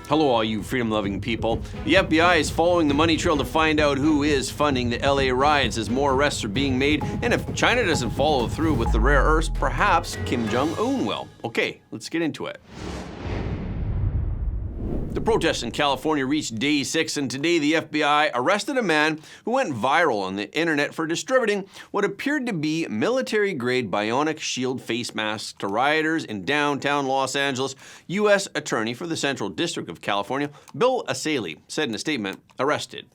Hello all you freedom-loving people. The FBI is following the money trail to find out who is funding the LA riots as more arrests are being made, and if China doesn't follow through with the rare earths, perhaps Kim Jong-un will. Okay, let's get into it. The protests in California reached day 6, and today the FBI arrested a man who went viral on the internet for distributing what appeared to be military-grade Bionic shield face masks to rioters in downtown Los Angeles. U.S. Attorney for the Central District of California, Bill Asaley, said in a statement, arrested.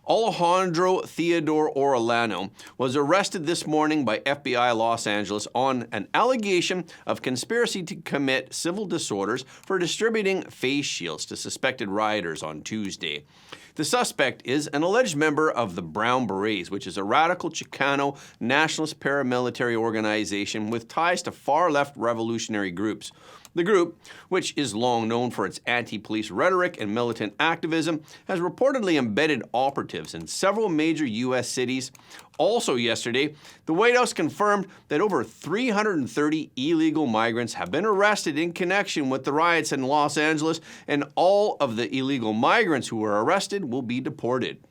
Alejandro Theodore Orellano was arrested this morning by FBI Los Angeles on an allegation of conspiracy to commit civil disorders for distributing face shields to suspected rioters on Tuesday. The suspect is an alleged member of the Brown Berets, which is a radical Chicano nationalist paramilitary organization with ties to far-left revolutionary groups. The group, which is long known for its anti-police rhetoric and militant activism, has reportedly embedded operatives in several major U.S. cities. Also yesterday, the White House confirmed that over 330 illegal migrants have been arrested in connection with the riots in Los Angeles, and all of the illegal migrants who were arrested will be deported.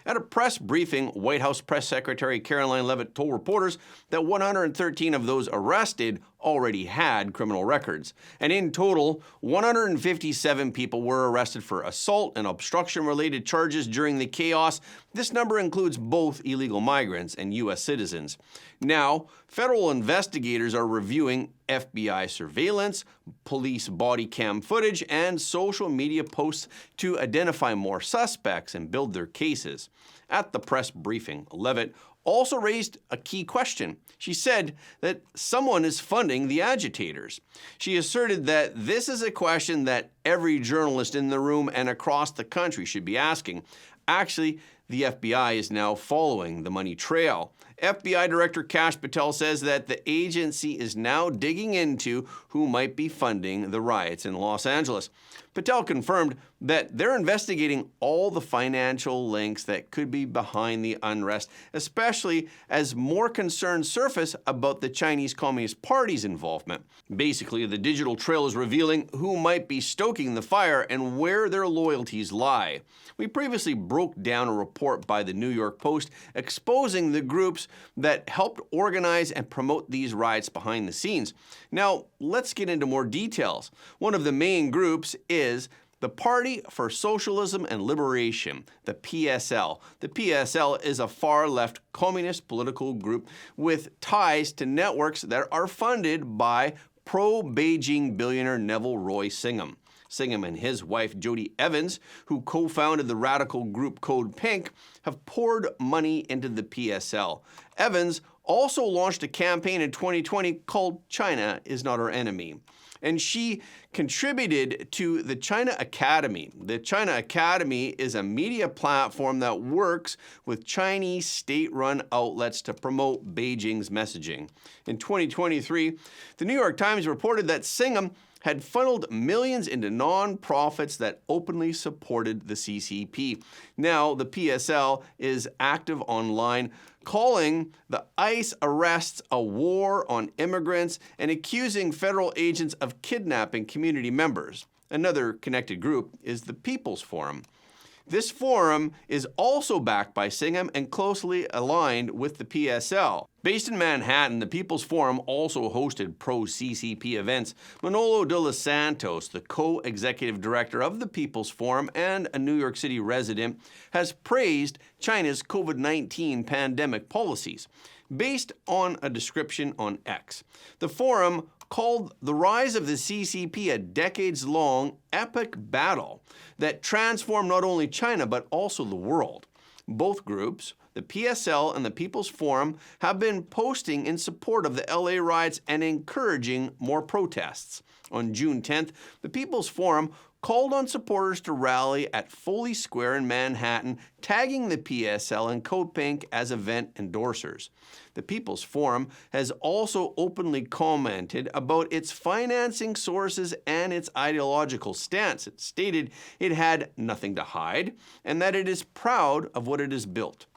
At a press briefing, White House Press Secretary Caroline Leavitt told reporters that 113 of those arrested already had criminal records. And in total, 157 people were arrested for assault and obstruction-related charges during the chaos. This number includes both illegal migrants and U.S. citizens. Now, federal investigators are reviewing FBI surveillance, police body cam footage, and social media posts to identify more suspects and build their cases. At the press briefing, Leavitt also raised a key question. She said that someone is funding the agitators. She asserted that this is a question that every journalist in the room and across the country should be asking. Actually, the FBI is now following the money trail. FBI Director Kash Patel says that the agency is now digging into who might be funding the riots in Los Angeles. Patel confirmed that they're investigating all the financial links that could be behind the unrest, especially as more concerns surface about the Chinese Communist Party's involvement. Basically, the digital trail is revealing who might be stoking the fire and where their loyalties lie. We previously broke down a report by the New York Post exposing the groups that helped organize and promote these riots behind the scenes. Now, let's get into more details. One of the main groups is the Party for Socialism and Liberation, the PSL. The PSL is a far-left communist political group with ties to networks that are funded by pro-Beijing billionaire Neville Roy Singham. Singham and his wife Jody Evans, who co-founded the radical group Code Pink, have poured money into the PSL. Evans also launched a campaign in 2020 called China is Not Our Enemy. And she contributed to the China Academy. The China Academy is a media platform that works with Chinese state-run outlets to promote Beijing's messaging. In 2023, the New York Times reported that Singham had funneled millions into nonprofits that openly supported the CCP. Now, the PSL is active online, calling the ICE arrests a war on immigrants and accusing federal agents of kidnapping community members. Another connected group is the People's Forum. This forum is also backed by Singham and closely aligned with the PSL. Based in Manhattan, the People's Forum also hosted pro-CCP events. Manolo de los Santos, the co-executive director of the People's Forum and a New York City resident, has praised China's COVID-19 pandemic policies. Based on a description on X, the forum called the rise of the CCP a decades-long epic battle that transformed not only China but also the world. Both groups, the PSL and the People's Forum, have been posting in support of the LA riots and encouraging more protests. On June 10th, the People's Forum called on supporters to rally at Foley Square in Manhattan, tagging the PSL and Code Pink as event endorsers. The People's Forum has also openly commented about its financing sources and its ideological stance. It stated it had nothing to hide and that it is proud of what it has built.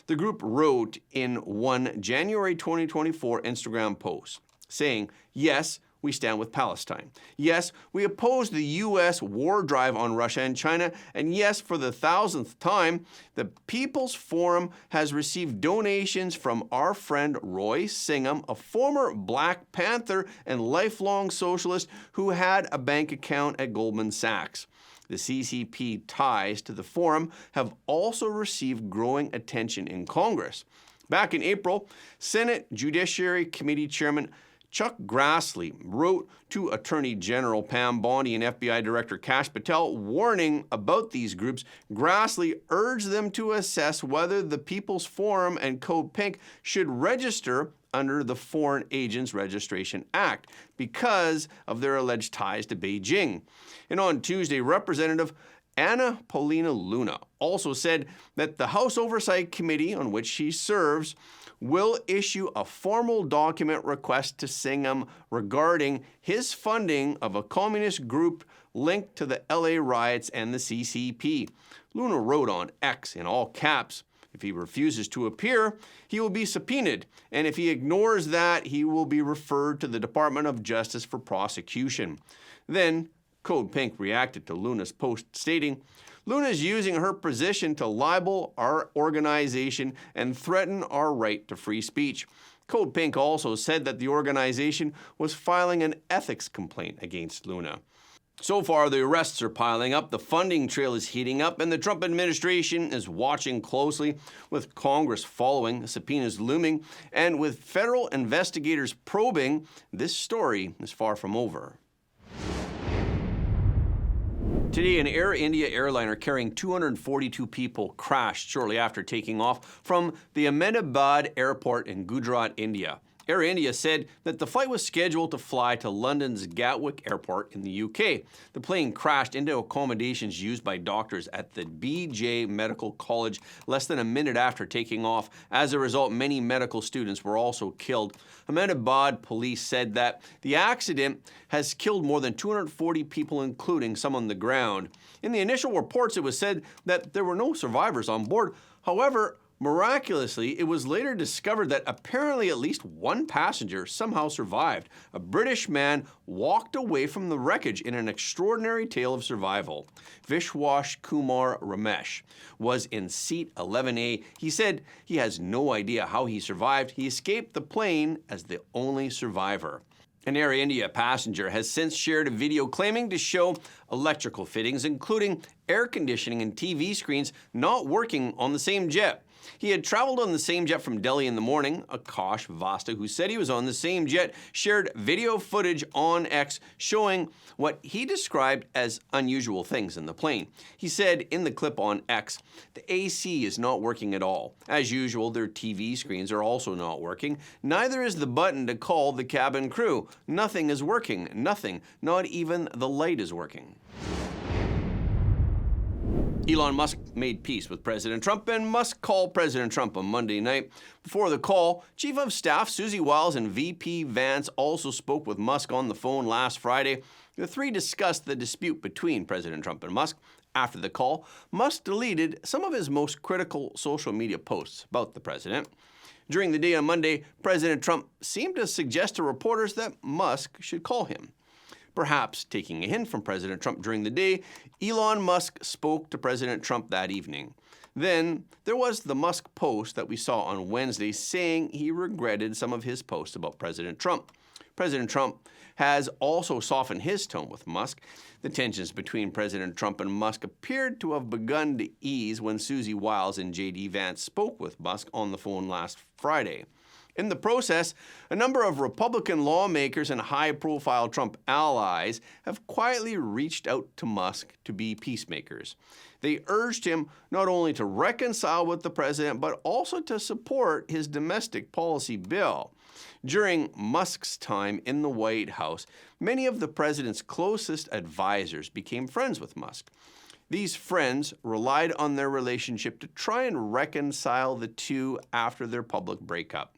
The group wrote in one January 2024 Instagram post, saying, "Yes, we stand with Palestine. Yes, we oppose the U.S. war drive on Russia and China. And yes, for the 1000th time, the People's Forum has received donations from our friend Roy Singham, a former Black Panther and lifelong socialist who had a bank account at Goldman Sachs. The CCP ties to the forum have also received growing attention in Congress. Back in April, Senate Judiciary Committee Chairman Chuck Grassley wrote to Attorney General Pam Bondi and FBI Director Kash Patel warning about these groups. Grassley urged them to assess whether the People's Forum and Code Pink should register under the Foreign Agents Registration Act because of their alleged ties to Beijing. And on Tuesday, Representative Anna Paulina Luna also said that the House Oversight Committee, on which she serves, will issue a formal document request to Singham regarding his funding of a communist group linked to the LA riots and the CCP. Luna wrote on X in all caps, "If he refuses to appear, he will be subpoenaed, and if he ignores that, he will be referred to the Department of Justice for prosecution." Then Code Pink reacted to Luna's post, stating, "Luna is using her position to libel our organization and threaten our right to free speech." Code Pink also said that the organization was filing an ethics complaint against Luna. So far, the arrests are piling up, the funding trail is heating up, and the Trump administration is watching closely, with Congress following, subpoenas looming, and with federal investigators probing. This story is far from over. Today, an Air India airliner carrying 242 people crashed shortly after taking off from the Ahmedabad airport in Gujarat, India. Air India said that the flight was scheduled to fly to London's Gatwick Airport in the UK. The plane crashed into accommodations used by doctors at the BJ Medical College less than a minute after taking off. As a result, many medical students were also killed. Ahmedabad police said that the accident has killed more than 240 people, including some on the ground. In the initial reports, it was said that there were no survivors on board. However, miraculously, it was later discovered that apparently at least one passenger somehow survived. A British man walked away from the wreckage in an extraordinary tale of survival. Vishwash Kumar Ramesh was in seat 11A. He said he has no idea how he survived. He escaped the plane as the only survivor. An Air India passenger has since shared a video claiming to show electrical fittings, including air conditioning and TV screens, not working on the same jet. He had traveled on the same jet from Delhi in the morning. Akash Vasta, who said he was on the same jet, shared video footage on X showing what he described as unusual things in the plane. He said in the clip on X, "The AC is not working at all. As usual, their TV screens are also not working. Neither is the button to call the cabin crew. Nothing is working. Nothing. Not even the light is working." Elon Musk made peace with President Trump, and Musk called President Trump on Monday night. Before the call, Chief of Staff Susie Wiles and VP Vance also spoke with Musk on the phone last Friday. The three discussed the dispute between President Trump and Musk. After the call, Musk deleted some of his most critical social media posts about the president. During the day on Monday, President Trump seemed to suggest to reporters that Musk should call him. Perhaps taking a hint from President Trump during the day, Elon Musk spoke to President Trump that evening. Then there was the Musk post that we saw on Wednesday saying he regretted some of his posts about President Trump. President Trump has also softened his tone with Musk. The tensions between President Trump and Musk appeared to have begun to ease when Susie Wiles and J.D. Vance spoke with Musk on the phone last Friday. In the process, a number of Republican lawmakers and high-profile Trump allies have quietly reached out to Musk to be peacemakers. They urged him not only to reconcile with the president, but also to support his domestic policy bill. During Musk's time in the White House, many of the president's closest advisors became friends with Musk. These friends relied on their relationship to try and reconcile the two after their public breakup.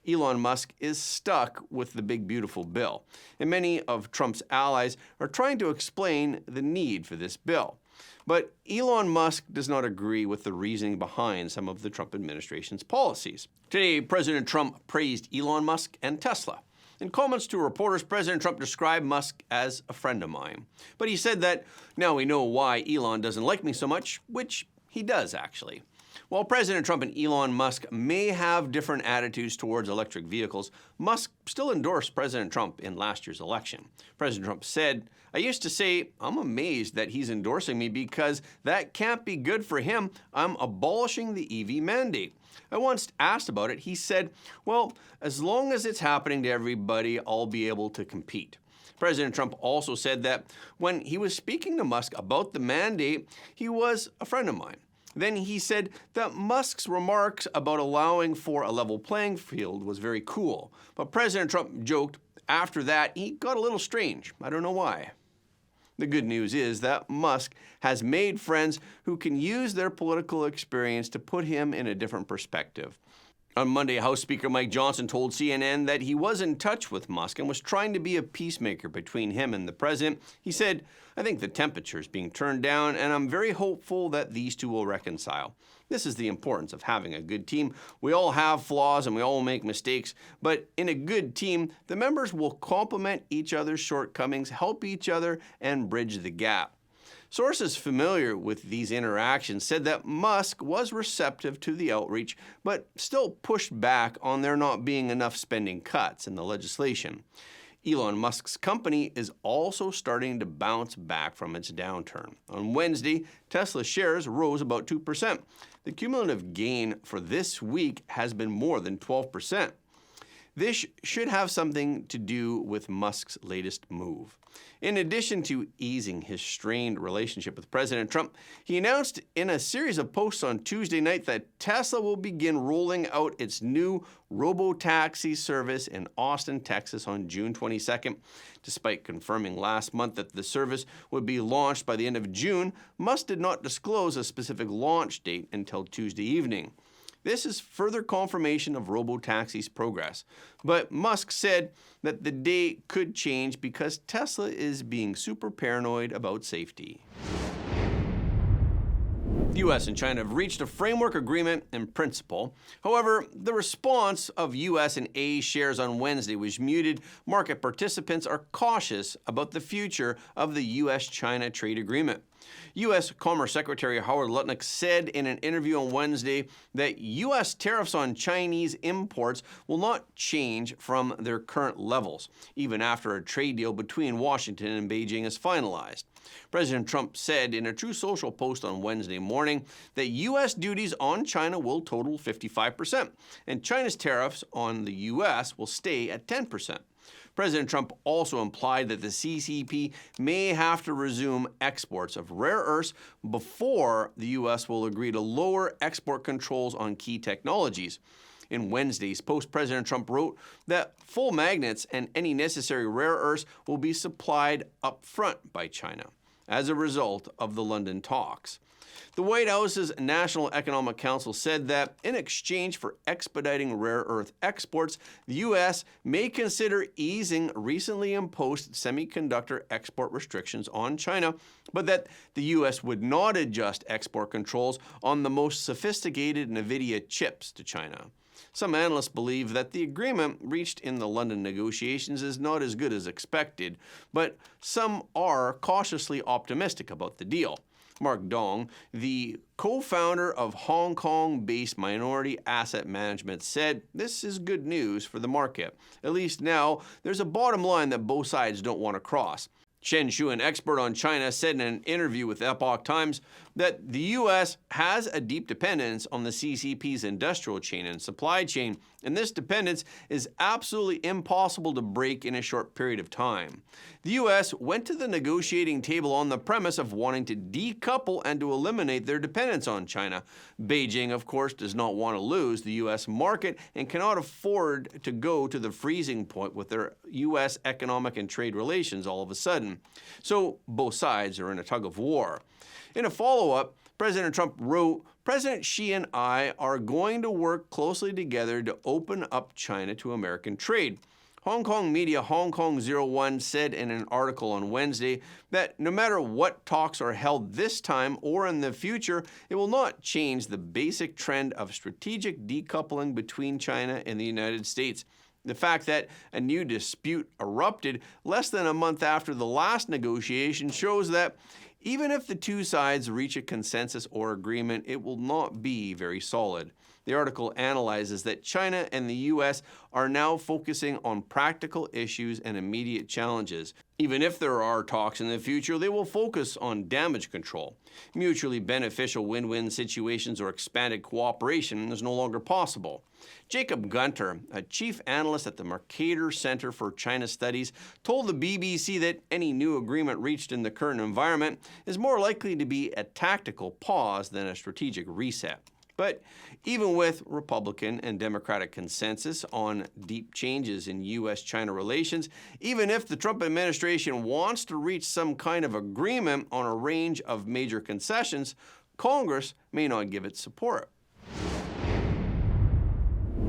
Elon Musk is stuck with the big beautiful bill, and many of Trump's allies are trying to explain the need for this bill. But Elon Musk does not agree with the reasoning behind some of the Trump administration's policies. Today, President Trump praised Elon Musk and Tesla. In comments to reporters, President Trump described Musk as a friend of mine. But he said that now we know why Elon doesn't like me so much, which he does actually. While President Trump and Elon Musk may have different attitudes towards electric vehicles, Musk still endorsed President Trump in last year's election. President Trump said, "I used to say, I'm amazed that he's endorsing me because that can't be good for him. I'm abolishing the EV mandate." I once asked about it. He said, "Well, as long as it's happening to everybody, I'll be able to compete." President Trump also said that when he was speaking to Musk about the mandate, he was a friend of mine. Then he said that Musk's remarks about allowing for a level playing field was very cool. But President Trump joked after that he got a little strange. I don't know why. The good news is that Musk has made friends who can use their political experience to put him in a different perspective. On Monday, House Speaker Mike Johnson told CNN that he was in touch with Musk and was trying to be a peacemaker between him and the president. He said, "I think the temperature is being turned down, and I'm very hopeful that these two will reconcile." This is the importance of having a good team. We all have flaws and we all make mistakes, but in a good team, the members will complement each other's shortcomings, help each other, and bridge the gap. Sources familiar with these interactions said that Musk was receptive to the outreach, but still pushed back on there not being enough spending cuts in the legislation. Elon Musk's company is also starting to bounce back from its downturn. On Wednesday, Tesla shares rose about 2%. The cumulative gain for this week has been more than 12%. This should have something to do with Musk's latest move. In addition to easing his strained relationship with President Trump, he announced in a series of posts on Tuesday night that Tesla will begin rolling out its new robo-taxi service in Austin, Texas on June 22nd. Despite confirming last month that the service would be launched by the end of June, Musk did not disclose a specific launch date until Tuesday evening. This is further confirmation of robo-taxi's progress. But Musk said that the date could change because Tesla is being super paranoid about safety. The US and China have reached a framework agreement in principle. However, the response of US and A shares on Wednesday was muted. Market participants are cautious about the future of the US-China trade agreement. U.S. Commerce Secretary Howard Lutnick said in an interview on Wednesday that U.S. tariffs on Chinese imports will not change from their current levels, even after a trade deal between Washington and Beijing is finalized. President Trump said in a Truth Social post on Wednesday morning that U.S. duties on China will total 55%, and China's tariffs on the U.S. will stay at 10%. President Trump also implied that the CCP may have to resume exports of rare earths before the U.S. will agree to lower export controls on key technologies. In Wednesday's post, President Trump wrote that full magnets and any necessary rare earths will be supplied up front by China as a result of the London talks. The White House's National Economic Council said that in exchange for expediting rare earth exports, the U.S. may consider easing recently imposed semiconductor export restrictions on China, but that the U.S. would not adjust export controls on the most sophisticated NVIDIA chips to China. Some analysts believe that the agreement reached in the London negotiations is not as good as expected, but some are cautiously optimistic about the deal. Mark Dong, the co-founder of Hong Kong-based Minority Asset Management, said this is good news for the market. At least now, there's a bottom line that both sides don't want to cross. Chen Shu, an expert on China, said in an interview with Epoch Times that the U.S. has a deep dependence on the CCP's industrial chain and supply chain, and this dependence is absolutely impossible to break in a short period of time. The U.S. went to the negotiating table on the premise of wanting to decouple and to eliminate their dependence on China. Beijing, of course, does not want to lose the U.S. market and cannot afford to go to the freezing point with their U.S. economic and trade relations all of a sudden. So both sides are in a tug of war. In a follow-up, President Trump wrote, "President Xi and I are going to work closely together to open up China to American trade." Hong Kong media Hong Kong 01 said in an article on Wednesday that no matter what talks are held this time or in the future, it will not change the basic trend of strategic decoupling between China and the United States. The fact that a new dispute erupted less than a month after the last negotiation shows that even if the two sides reach a consensus or agreement, it will not be very solid. The article analyzes that China and the US are now focusing on practical issues and immediate challenges. Even if there are talks in the future, they will focus on damage control. Mutually beneficial win-win situations or expanded cooperation is no longer possible. Jacob Gunter, a chief analyst at the Mercator Center for China Studies, told the BBC that any new agreement reached in the current environment is more likely to be a tactical pause than a strategic reset. But even with Republican and Democratic consensus on deep changes in U.S.-China relations, even if the Trump administration wants to reach some kind of agreement on a range of major concessions, Congress may not give its support.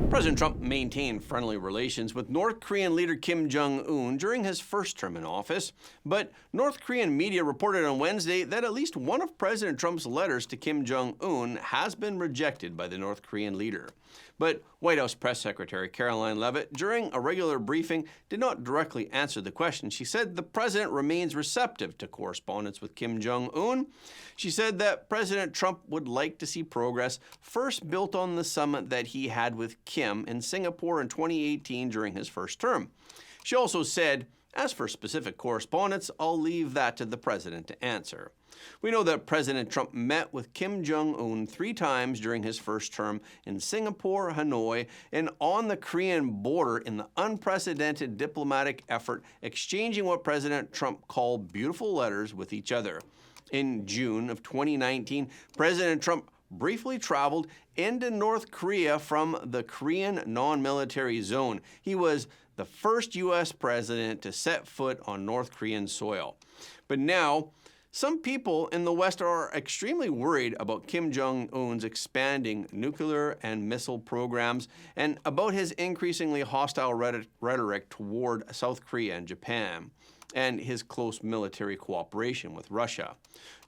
President Trump maintained friendly relations with North Korean leader Kim Jong-un during his first term in office, but North Korean media reported on Wednesday that at least one of President Trump's letters to Kim Jong-un has been rejected by the North Korean leader. But White House Press Secretary Caroline Leavitt, during a regular briefing, did not directly answer the question. She said the president remains receptive to correspondence with Kim Jong-un. She said that President Trump would like to see progress first built on the summit that he had with Kim in Singapore in 2018 during his first term. She also said, "As for specific correspondence, I'll leave that to the president to answer." We know that President Trump met with Kim Jong-un 3 times during his first term in Singapore, Hanoi, and on the Korean border in the unprecedented diplomatic effort, exchanging what President Trump called beautiful letters with each other. In June of 2019, President Trump briefly traveled into North Korea from the Korean non-military zone. He was the first U.S. president to set foot on North Korean soil. But now, some people in the West are extremely worried about Kim Jong-un's expanding nuclear and missile programs and about his increasingly hostile rhetoric toward South Korea and Japan, and his close military cooperation with Russia.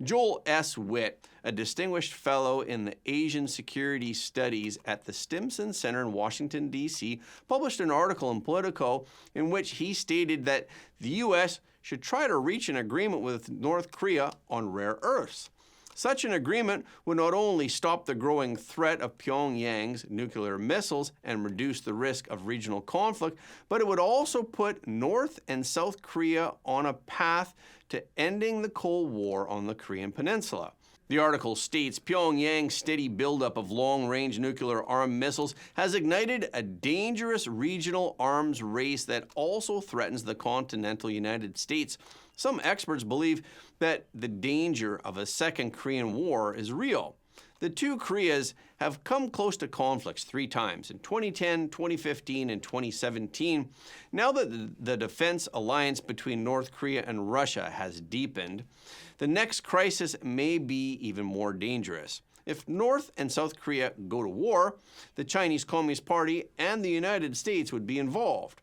Joel S. Witt, a distinguished fellow in the Asian Security Studies at the Stimson Center in Washington, D.C., published an article in Politico in which he stated that the U.S. should try to reach an agreement with North Korea on rare earths. Such an agreement would not only stop the growing threat of Pyongyang's nuclear missiles and reduce the risk of regional conflict, but it would also put North and South Korea on a path to ending the Cold War on the Korean Peninsula. The article states Pyongyang's steady buildup of long-range nuclear-armed missiles has ignited a dangerous regional arms race that also threatens the continental United States. Some experts believe that the danger of a second Korean War is real. The two Koreas have come close to conflicts 3 times, in 2010, 2015, and 2017. Now that the defense alliance between North Korea and Russia has deepened, the next crisis may be even more dangerous. If North and South Korea go to war, the Chinese Communist Party and the United States would be involved.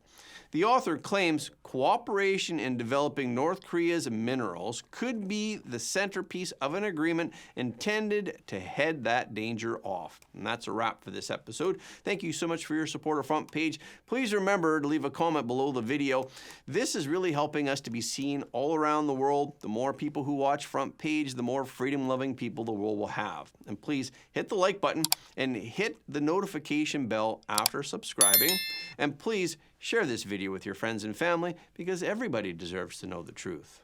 The author claims cooperation in developing North Korea's minerals could be the centerpiece of an agreement intended to head that danger off. And that's a wrap for this episode. Thank you so much for your support of Front Page. Please remember to leave a comment below the video. This is really helping us to be seen all around the world. The more people who watch Front Page, the more freedom-loving people the world will have. And please hit the like button and hit the notification bell after subscribing. And please share this video with your friends and family because everybody deserves to know the truth.